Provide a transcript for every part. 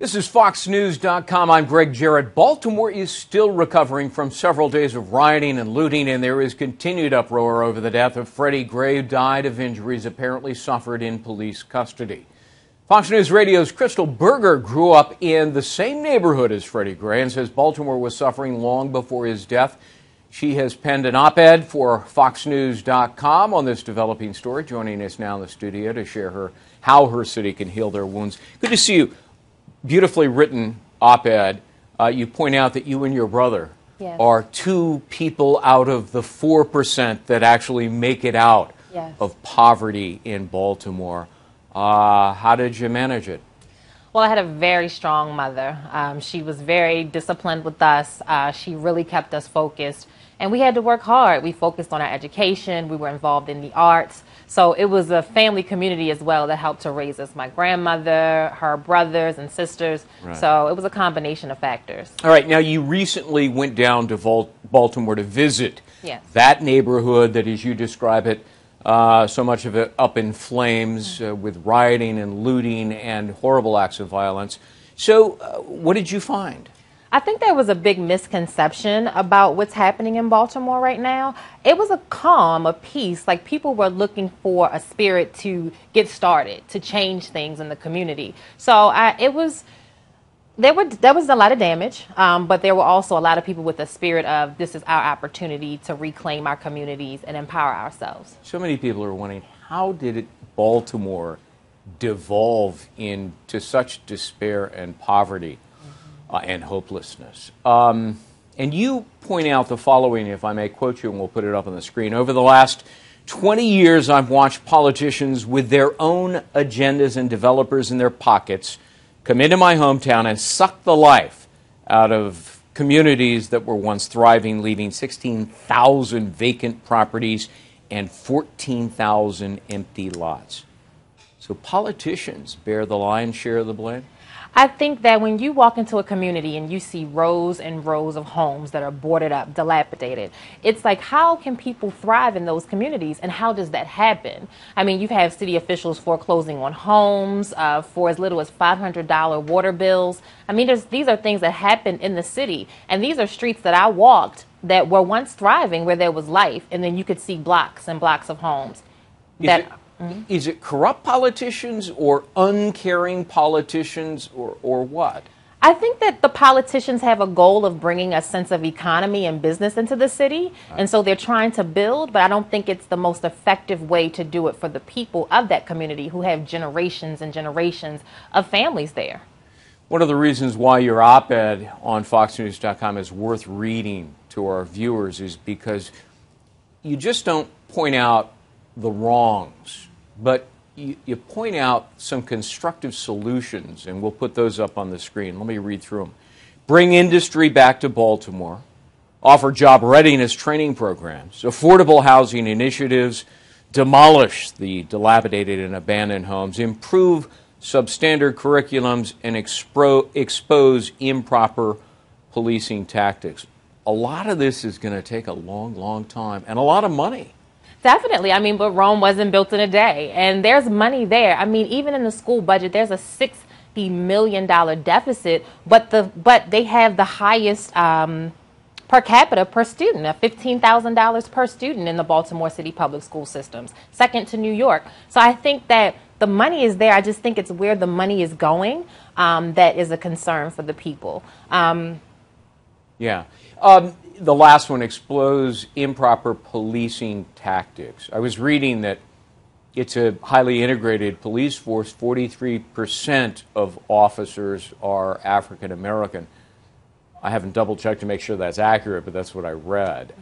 This is FoxNews.com. I'm Greg Jarrett. Baltimore is still recovering from several days of rioting and looting, and there is continued uproar over the death of Freddie Gray, who died of injuries apparently suffered in police custody. Fox News Radio's Crystal Berger grew up in the same neighborhood as Freddie Gray and says Baltimore was suffering long before his death. She has penned an op-ed for FoxNews.com on this developing story, joining us now in the studio to share how her city can heal their wounds. Good to see you. Beautifully written op-ed. You point out that you and your brother are two people out of the 4% that actually make it out of poverty in Baltimore. How did you manage it? Well, I had a very strong mother. She was very disciplined with us. She really kept us focused. And we had to work hard. We focused on our education. We were involved in the arts. So it was a family community as well that helped to raise us. My grandmother, her brothers and sisters. Right. So it was a combination of factors. All right. Now, you recently went down to Baltimore to visit that neighborhood that, as you describe it, so much of it up in flames with rioting and looting and horrible acts of violence. So what did you find? I think there was a big misconception about what's happening in Baltimore right now. It was a calm, a peace, like people were looking for a spirit to get started, to change things in the community. So there was a lot of damage, but there were also a lot of people with a spirit of this is our opportunity to reclaim our communities and empower ourselves. So many people are wondering, how did Baltimore devolve into such despair and poverty? And hopelessness. And you point out the following, if I may quote you, and we'll put it up on the screen. Over the last 20 years, I've watched politicians with their own agendas and developers in their pockets come into my hometown and suck the life out of communities that were once thriving, leaving 16,000 vacant properties and 14,000 empty lots. So politicians bear the lion's share of the blame? I think that when you walk into a community and you see rows and rows of homes that are boarded up, dilapidated, it's like, how can people thrive in those communities, and how does that happen? I mean, you have city officials foreclosing on homes for as little as $500 water bills. I mean, these are things that happen in the city, and these are streets that I walked that were once thriving, where there was life, and then you could see blocks and blocks of homes. Is it corrupt politicians or uncaring politicians or what? I think that the politicians have a goal of bringing a sense of economy and business into the city, and so they're trying to build, but I don't think it's the most effective way to do it for the people of that community who have generations and generations of families there. One of the reasons why your op-ed on FoxNews.com is worth reading to our viewers is because you just don't point out the wrongs, but you point out some constructive solutions, and we'll put those up on the screen. Let me read through them. Bring industry back to Baltimore, offer job readiness training programs, affordable housing initiatives, demolish the dilapidated and abandoned homes, improve substandard curriculums, and expose improper policing tactics. A lot of this is going to take a long, long time and a lot of money. Definitely. I mean, but Rome wasn't built in a day, and there's money there. I mean, even in the school budget, there's a $60 million deficit, but they have the highest per capita per student, $15,000 per student in the Baltimore City public school systems, second to New York. So I think that the money is there. I just think it's where the money is going that is a concern for the people. The last one, expose improper policing tactics. I was reading that it's a highly integrated police force. 43% of officers are African American. I haven't double-checked to make sure that's accurate, but that's what I read.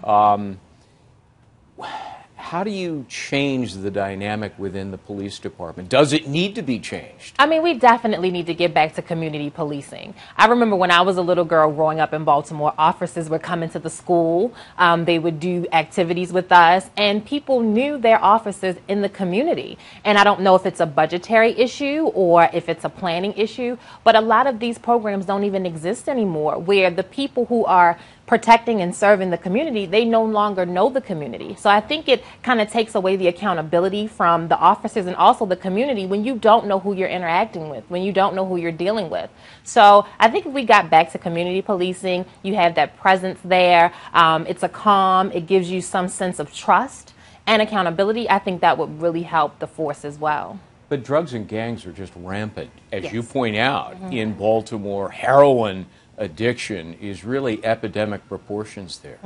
How do you change the dynamic within the police department? Does it need to be changed? I mean, we definitely need to get back to community policing. I remember when I was a little girl growing up in Baltimore, officers would come into the school, they would do activities with us, and people knew their officers in the community. And I don't know if it's a budgetary issue or if it's a planning issue, but a lot of these programs don't even exist anymore, where the people who are protecting and serving the community, they no longer know the community. So I think it kind of takes away the accountability from the officers and also the community when you don't know who you're interacting with, when you don't know who you're dealing with. So I think if we got back to community policing, you have that presence there. It's a calm. It gives you some sense of trust and accountability. I think that would really help the force as well. But drugs and gangs are just rampant. As Yes. you point out, in Baltimore, heroin addiction is really epidemic proportions there.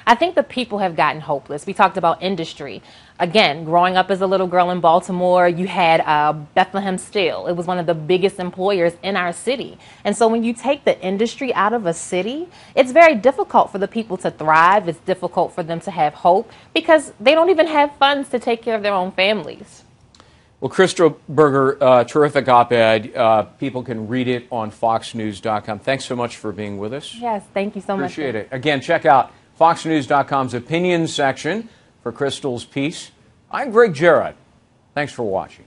I think the people have gotten hopeless. We talked about industry. Again, growing up as a little girl in Baltimore, you had Bethlehem Steel. It was one of the biggest employers in our city. And so when you take the industry out of a city, it's very difficult for the people to thrive. It's difficult for them to have hope because they don't even have funds to take care of their own families. Well, Crystal Berger, terrific op-ed. People can read it on foxnews.com. Thanks so much for being with us. Yes, thank you so much. Appreciate it. Again, check out foxnews.com's opinions section for Crystal's piece. I'm Greg Jarrett. Thanks for watching.